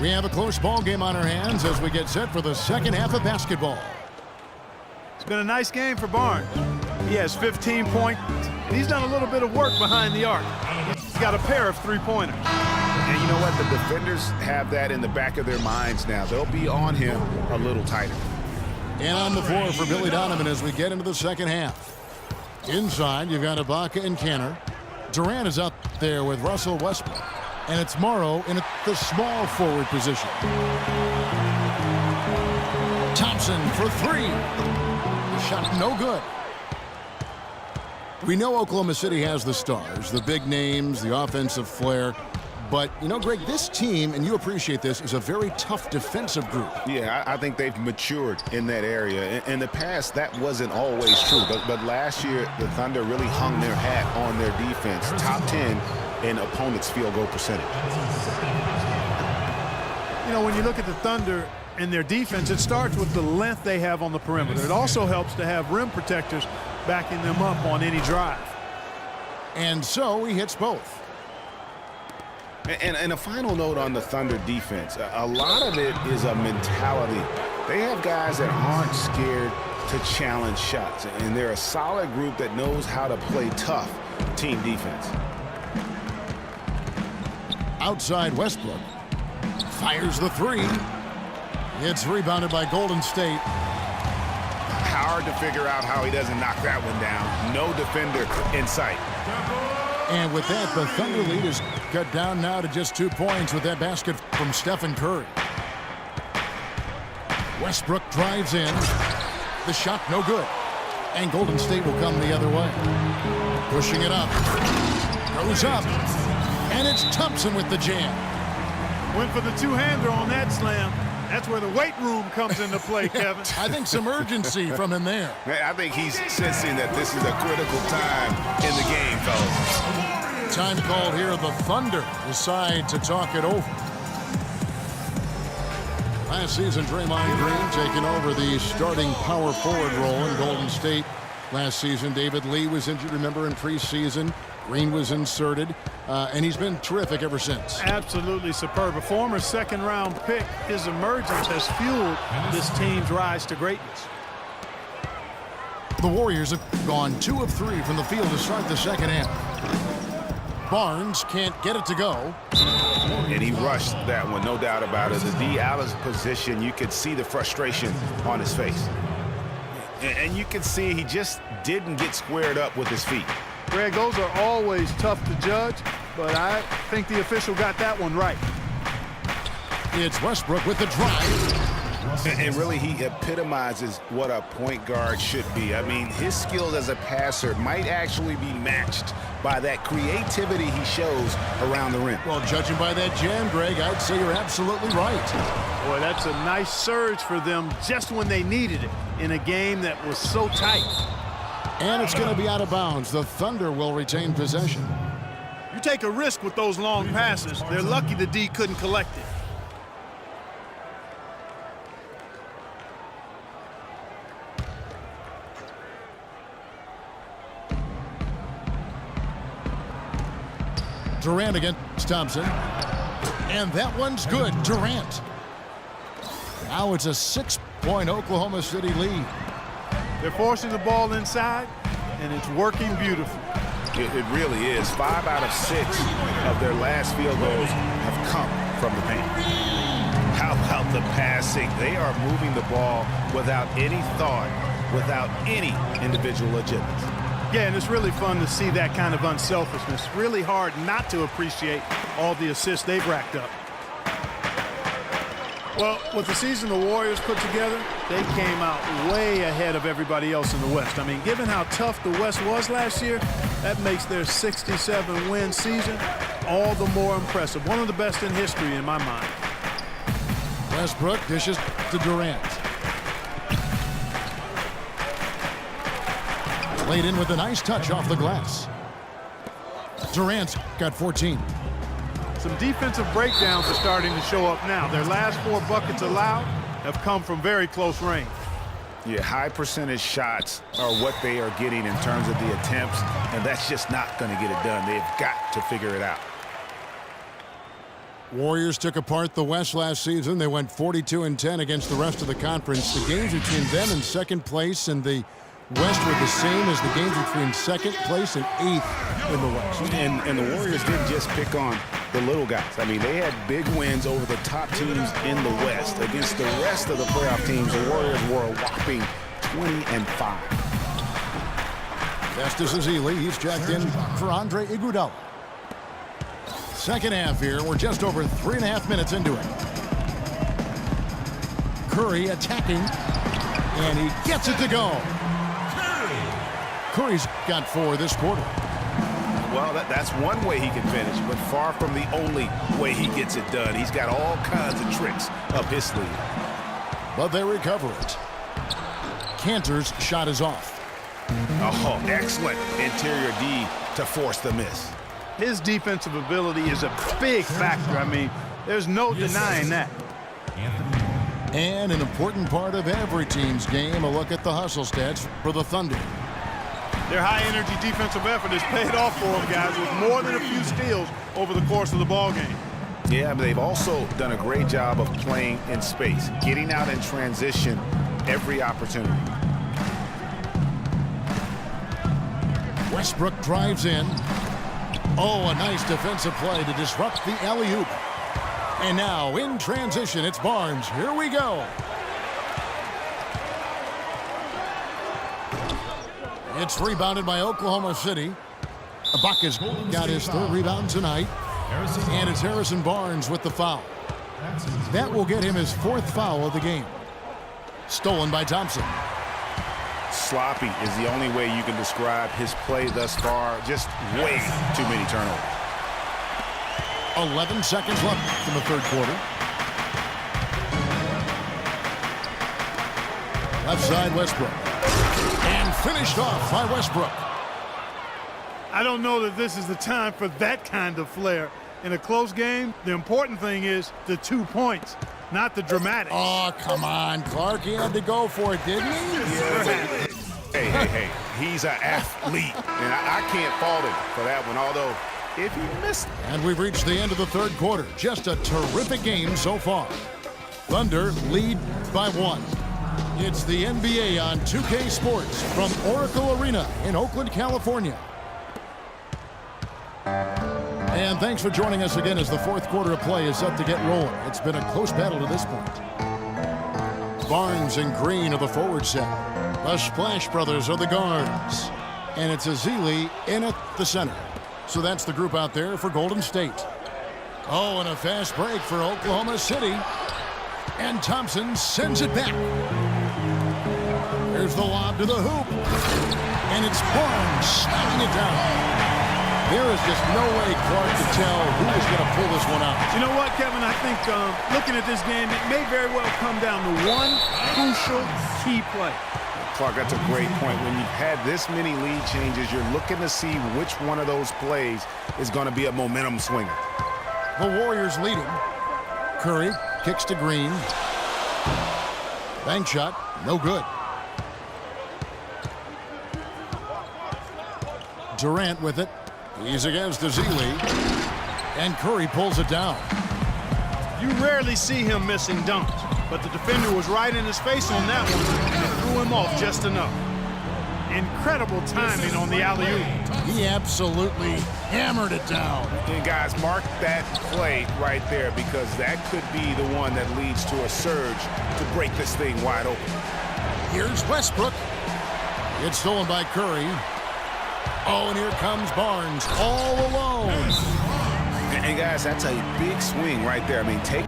We have a close ball game on our hands as we get set for the second half of basketball. It's been a nice game for Barnes. He has 15 points, and he's done a little bit of work behind the arc. He's got a pair of three-pointers. And you know what? The defenders have that in the back of their minds now. They'll be on him a little tighter. And on the floor for Billy Donovan as we get into the second half. Inside, you've got Ibaka and Kanter. Durant is out there with Russell Westbrook. And it's Morrow in the small forward position. Thompson for three. Shot no good. We know Oklahoma City has the stars, the big names, the offensive flair. But, you know, Greg, this team, and you appreciate this, is a very tough defensive group. Yeah, I think they've matured in that area. In the past, that wasn't always true. But last year, the Thunder really hung their hat on their defense. Top 10 in opponents' field goal percentage. You know, when you look at the Thunder and their defense, it starts with the length they have on the perimeter. It also helps to have rim protectors backing them up on any drive. And so he hits both. And a final note on the Thunder defense. A lot of it is a mentality. They have guys that aren't scared to challenge shots. And they're a solid group that knows how to play tough team defense. Outside Westbrook. Fires the three. It's rebounded by Golden State. Hard to figure out how he doesn't knock that one down. No defender in sight. And with that, the Thunder lead is cut down now to just 2 points with that basket from Stephen Curry. Westbrook drives in. The shot no good. And Golden State will come the other way. Pushing it up. Goes up. And it's Thompson with the jam. Went for the two-hander on that slam. That's where the weight room comes into play, Kevin. I think some urgency from him there. I think he's sensing that this is a critical time in the game, fellas. Time called here. The Thunder decide to talk it over. Last season, Draymond Green taking over the starting power forward role in Golden State. Last season, David Lee was injured, remember, in preseason. Green was inserted, and he's been terrific ever since. Absolutely superb. A former second-round pick, his emergence has fueled this team's rise to greatness. The Warriors have gone 2 of 3 from the field to start the second half. Barnes can't get it to go. And he rushed that one, no doubt about it. The D. Allen's position, you could see the frustration on his face. And you can see he just didn't get squared up with his feet. Greg, those are always tough to judge, but I think the official got that one right. It's Westbrook with the drive. And really, he epitomizes what a point guard should be. I mean, his skills as a passer might actually be matched by that creativity he shows around the rim. Well, judging by that jam, Greg, I'd say you're absolutely right. Boy, that's a nice surge for them just when they needed it in a game that was so tight. And it's going to be out of bounds. The Thunder will retain possession. You take a risk with those long passes. They're lucky the D couldn't collect it. Durant against Thompson. And that one's good. Durant. Now it's a 6-point Oklahoma City lead. They're forcing the ball inside, and it's working beautifully. It really is. 5 out of 6 of their last field goals have come from the paint. How about the passing? They are moving the ball without any thought, without any individual agility. Yeah, and it's really fun to see that kind of unselfishness. Really hard not to appreciate all the assists they've racked up. Well, with the season the Warriors put together, they came out way ahead of everybody else in the West. I mean, given how tough the West was last year, that makes their 67-win season all the more impressive. One of the best in history in my mind. Westbrook dishes to Durant. Laid in with a nice touch off the glass. Durant's got 14. Some defensive breakdowns are starting to show up now. Their last 4 buckets allowed have come from very close range. Yeah, high percentage shots are what they are getting in terms of the attempts, and that's just not going to get it done. They've got to figure it out. Warriors took apart the West last season. They went 42-10 against the rest of the conference. The games between them and second place in the West were the same as the games between second place and 8th in the West. And the Warriors didn't just pick on the little guys. I mean, they had big wins over the top teams in the West. Against the rest of the playoff teams, the Warriors were a whopping 20-5. Festus Ezeli, he's checked in for Andre Iguodala. Second half here, we're just over 3.5 minutes into it. Curry attacking, and he gets it to go. Curry's got 4 this quarter. Well, that's one way he can finish, but far from the only way he gets it done. He's got all kinds of tricks up his sleeve. But they recover it. Cantor's shot is off. Oh, excellent interior D to force the miss. His defensive ability is a big factor. I mean, there's no denying that. And an important part of every team's game, a look at the hustle stats for the Thunder. Their high-energy defensive effort has paid off for them, guys, with more than a few steals over the course of the ballgame. Yeah, but they've also done a great job of playing in space, getting out in transition every opportunity. Westbrook drives in. Oh, a nice defensive play to disrupt the alley-oop. And now in transition, it's Barnes. Here we go. It's rebounded by Oklahoma City. Ibaka's got his 3rd rebound tonight. And it's Harrison Barnes with the foul. That will get him his 4th foul of the game. Stolen by Thompson. Sloppy is the only way you can describe his play thus far. Just way too many turnovers. 11 seconds left in the 3rd quarter. Left side, Westbrook. And finished off by Westbrook. I don't know that this is the time for that kind of flair. In a close game, the important thing is the 2 points, not the dramatics. Oh, come on, Clark. He had to go for it, didn't he? Yeah. Hey. He's an athlete, and I can't fault him for that one, although if he missed. And we've reached the end of the 3rd quarter. Just a terrific game so far. Thunder lead by 1. It's the NBA on 2K Sports from Oracle Arena in Oakland, California. And thanks for joining us again as the 4th quarter of play is set to get rolling. It's been a close battle to this point. Barnes and Green are the forward set. The Splash Brothers are the guards. And it's Ezeli in at the center. So that's the group out there for Golden State. Oh, and a fast break for Oklahoma City. And Thompson sends it back. There's the lob to the hoop. And it's Barnes slamming it down. There is just no way, Clark, to tell who is going to pull this one out. You know what, Kevin? I think looking at this game, it may very well come down to one crucial key play. Clark, that's a great point. When you've had this many lead changes, you're looking to see which one of those plays is going to be a momentum swinger. The Warriors leading. Curry kicks to Green. Bank shot, no good. Durant with it. He's against Ezeli. And Curry pulls it down. You rarely see him missing dunks, but the defender was right in his face on that one and threw him off just enough. Incredible timing on the alley-oop. He absolutely hammered it down. And guys, mark that play right there, because that could be the one that leads to a surge to break this thing wide open. Here's Westbrook. It's stolen by Curry. Oh, and here comes Barnes all alone. And guys, that's a big swing right there. I mean, taking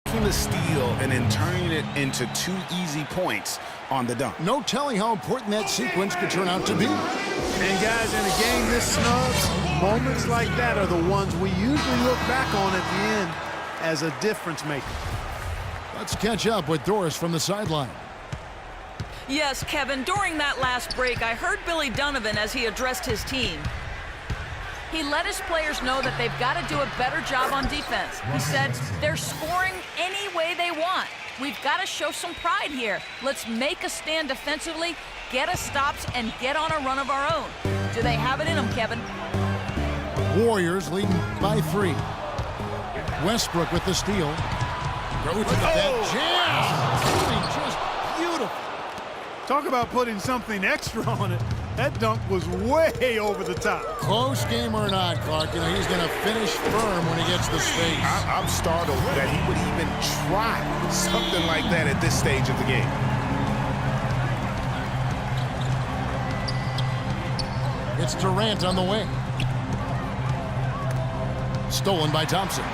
the steal and then turning it into 2 easy points on the dunk. No telling how important that sequence could turn out to be. And guys, in a game this snug, moments like that are the ones we usually look back on at the end as a difference maker. Let's catch up with Doris from the sideline. Yes, Kevin, during that last break, I heard Billy Donovan as he addressed his team. He let his players know that they've got to do a better job on defense. He said, they're scoring any way they want. We've got to show some pride here. Let's make a stand defensively, get us stops, and get on a run of our own. Do they have it in them, Kevin? Warriors leading by 3. Westbrook with the steal. Goes to that jam. Just beautiful. Talk about putting something extra on it. That dunk was way over the top. Close game or not, Clark, you know, he's going to finish firm when he gets the space. I'm startled that he would even try something like that at this stage of the game. It's Durant on the wing. Stolen by Thompson.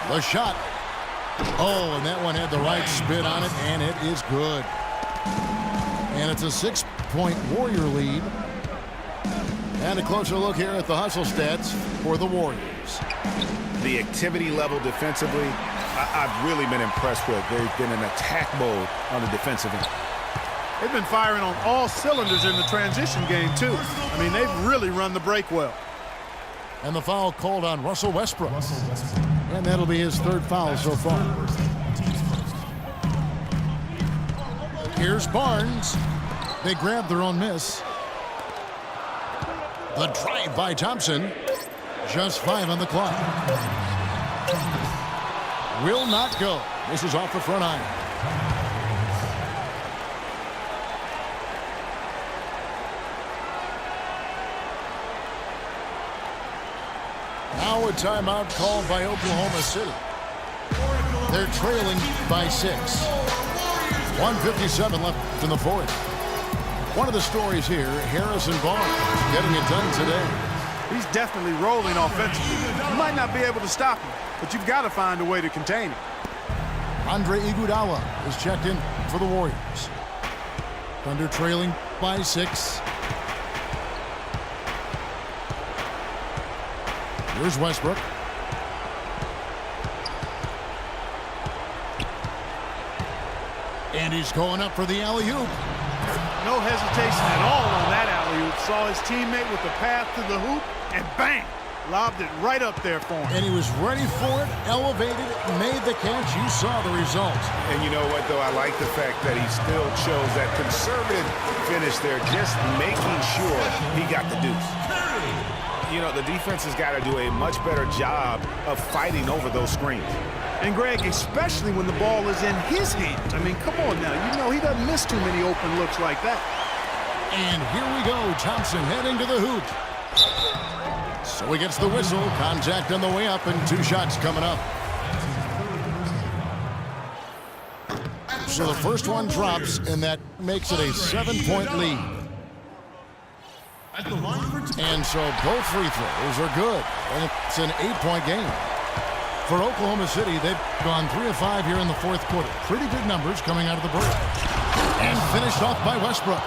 The shot. Oh, and that one had the right spin on it, and it is good. And it's a 6-point Warrior lead. And a closer look here at the hustle stats for the Warriors. The activity level defensively, I've really been impressed with. They've been in attack mode on the defensive end. They've been firing on all cylinders in the transition game, too. I mean, they've really run the break well. And the foul called on Russell Westbrook. And that'll be his 3rd foul so far. Here's Barnes. They grab their own miss. The drive by Thompson. Just 5 on the clock. Will not go. This is off the front iron. Now a timeout called by Oklahoma City. They're trailing by 6. 1:57 left in the 4th. One of the stories here, Harrison Barnes getting it done today. He's definitely rolling offensively. You might not be able to stop him, but you've got to find a way to contain him. Andre Iguodala is checked in for the Warriors. Thunder trailing by 6. Here's Westbrook. And he's going up for the alley-oop. No hesitation at all on that alley-oop. Saw his teammate with the path to the hoop, and bang! Lobbed it right up there for him. And he was ready for it, elevated, made the catch. You saw the result. And you know what, though? I like the fact that he still chose that conservative finish there, just making sure he got the deuce. You know, the defense has got to do a much better job of fighting over those screens. And, Greg, especially when the ball is in his hands. I mean, come on now. You know he doesn't miss too many open looks like that. And here we go. Thompson heading to the hoop. So he gets the whistle. Contact on the way up and 2 shots coming up. So the first one drops, and that makes it a 7-point lead. And so both free throws are good. And it's an 8-point game. For Oklahoma City, they've gone 3 of 5 here in the 4th quarter. Pretty good numbers coming out of the break. And finished off by Westbrook.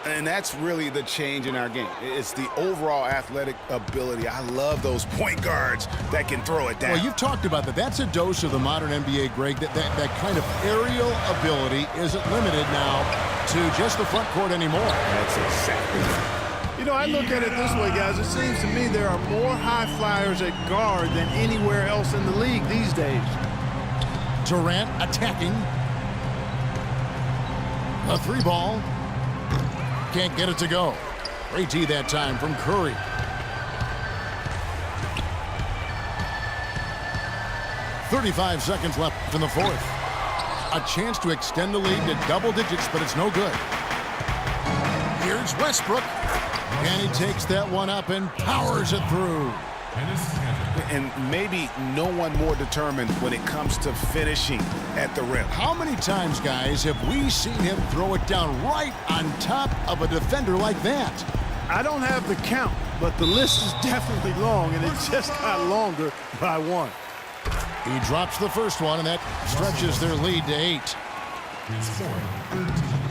And that's really the change in our game. It's the overall athletic ability. I love those point guards that can throw it down. Well, you've talked about that. That's a dose of the modern NBA, Greg. That kind of aerial ability isn't limited now to just the front court anymore. That's exactly right. You know, I look at it this way, guys. It seems to me there are more high flyers at guard than anywhere else in the league these days. Durant attacking. A 3-ball. Can't get it to go. Great D that time from Curry. .35 seconds left in the 4th. A chance to extend the lead to double digits, but it's no good. Here's Westbrook. And he takes that one up and powers it through. And maybe no one more determined when it comes to finishing at the rim. How many times, guys, have we seen him throw it down right on top of a defender like that? I don't have the count, but the list is definitely long, and it just got longer by 1. He drops the first one, and that stretches their lead to 8.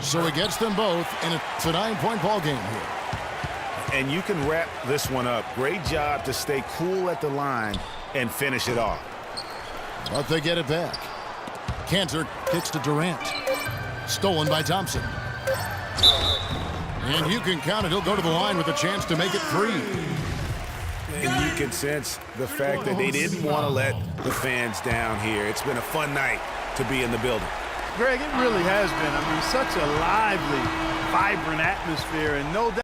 So he gets them both, and it's a 9-point ball game here. And you can wrap this one up. Great job to stay cool at the line and finish it off. But they get it back. Kanter kicks to Durant. Stolen by Thompson. And you can count it. He'll go to the line with a chance to make it 3. And you can sense the fact that they didn't want to let the fans down here. It's been a fun night to be in the building. Greg, it really has been. I mean, such a lively, vibrant atmosphere, and no doubt.